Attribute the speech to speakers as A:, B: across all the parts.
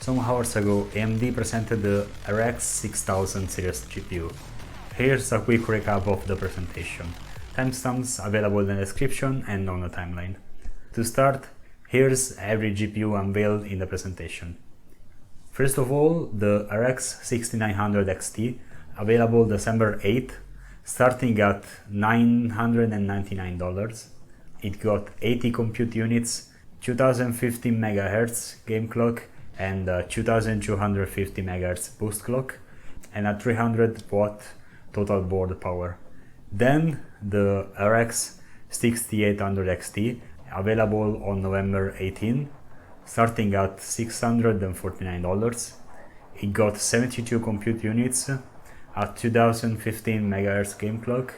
A: Some hours ago, AMD presented the RX 6000 series GPU. Here's a quick recap of the presentation. Timestamps available in the description and on the timeline. To start, here's every GPU unveiled in the presentation. First of all, the RX 6900 XT, available December 8th, starting at $999. It got 80 compute units, 2050 MHz game clock, and 2250 MHz boost clock, and a 300 watt total board power. Then the RX 6800 XT, available on November 18, starting at $649. It got 72 compute units, a 2015 MHz game clock,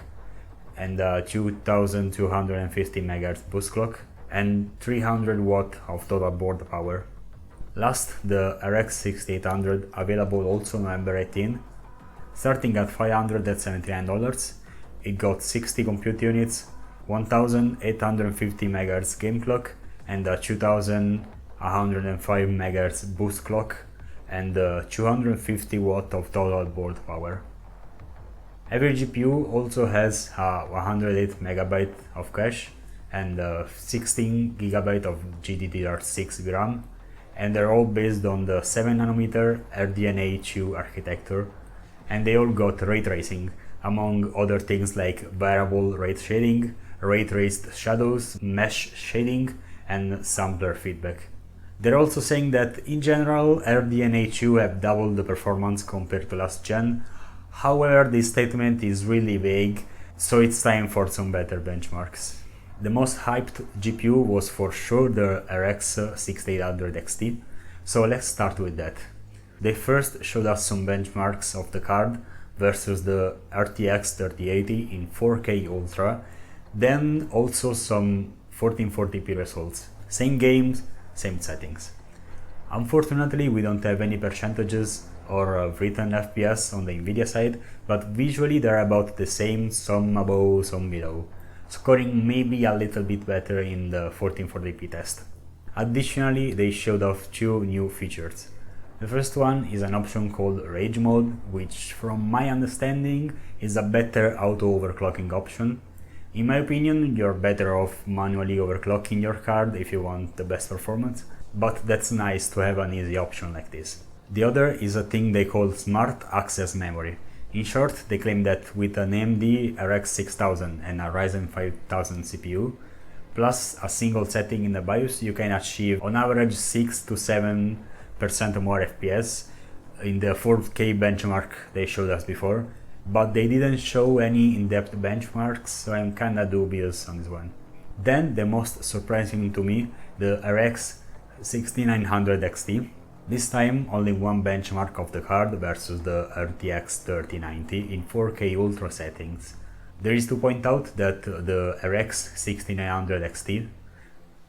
A: and a 2250 MHz boost clock, and 300 watt of total board power. Last, the RX 6800, available also November 18, starting at $579. It got 60 compute units, 1850 MHz game clock, and a 2105 MHz boost clock, and 250 watt of total board power. Every GPU also has a 108 MB of cache and 16 GB of GDDR6 VRAM, and they're all based on the 7nm RDNA 2 architecture, and they all got ray tracing, among other things like variable rate shading, ray traced shadows, mesh shading, and sampler feedback. They're also saying that in general RDNA 2 have doubled the performance compared to last gen. However, this statement is really vague, so it's time for some better benchmarks. The most hyped GPU was for sure the RX 6800 XT, so let's start with that. They first showed us some benchmarks of the card versus the RTX 3080 in 4K Ultra, then also some 1440p results. Same games, same settings. Unfortunately, we don't have any percentages or written FPS on the Nvidia side, but visually they're about the same, some above, some below, scoring maybe a little bit better in the 1440p test. Additionally, they showed off two new features. The first one is an option called Rage Mode, which from my understanding is a better auto overclocking option. In my opinion, you're better off manually overclocking your card if you want the best performance, but that's nice to have an easy option like this. The other is a thing they call Smart Access Memory. In short, they claim that with an AMD RX 6000 and a Ryzen 5000 CPU, plus a single setting in the BIOS, you can achieve on average 6 to 7% more FPS in the 4K benchmark they showed us before, but they didn't show any in-depth benchmarks, so I'm kinda dubious on this one. Then the most surprising to me, the RX 6900 XT. This time only one benchmark of the card versus the RTX 3090 in 4K Ultra settings. There is to point out that the RX 6900 XT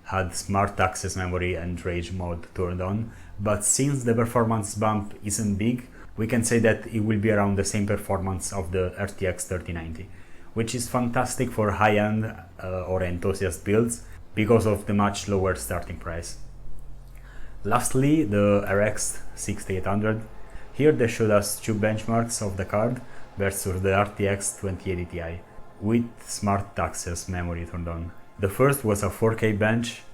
A: had Smart Access Memory and Rage Mode turned on, but since the performance bump isn't big, we can say that it will be around the same performance of the RTX 3090, which is fantastic for high-end or enthusiast builds because of the much lower starting price. Lastly, the RX 6800. Here they showed us two benchmarks of the card versus the RTX 2080 Ti with Smart Access Memory turned on. The first was a 4K bench,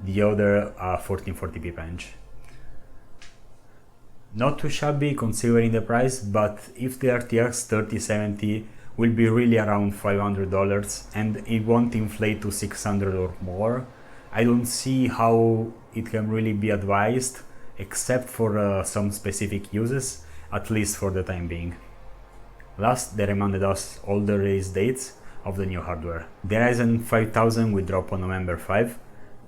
A: the other a 1440p bench. Not too shabby considering the price, but if the RTX 3070 will be really around $500 and it won't inflate to 600 or more, I don't see how it can really be advised, except for some specific uses, at least for the time being. Last, they reminded us all the release dates of the new hardware. The Ryzen 5000 will drop on November 5,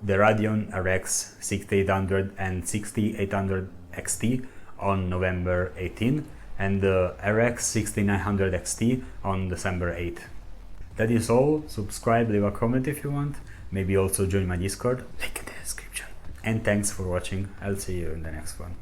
A: the Radeon RX 6800 and 6800 XT on November 18, and the RX 6900 XT on December 8. That is all. Subscribe, leave a comment if you want, maybe also join my Discord, link in the description. And thanks for watching. I'll see you in the next one.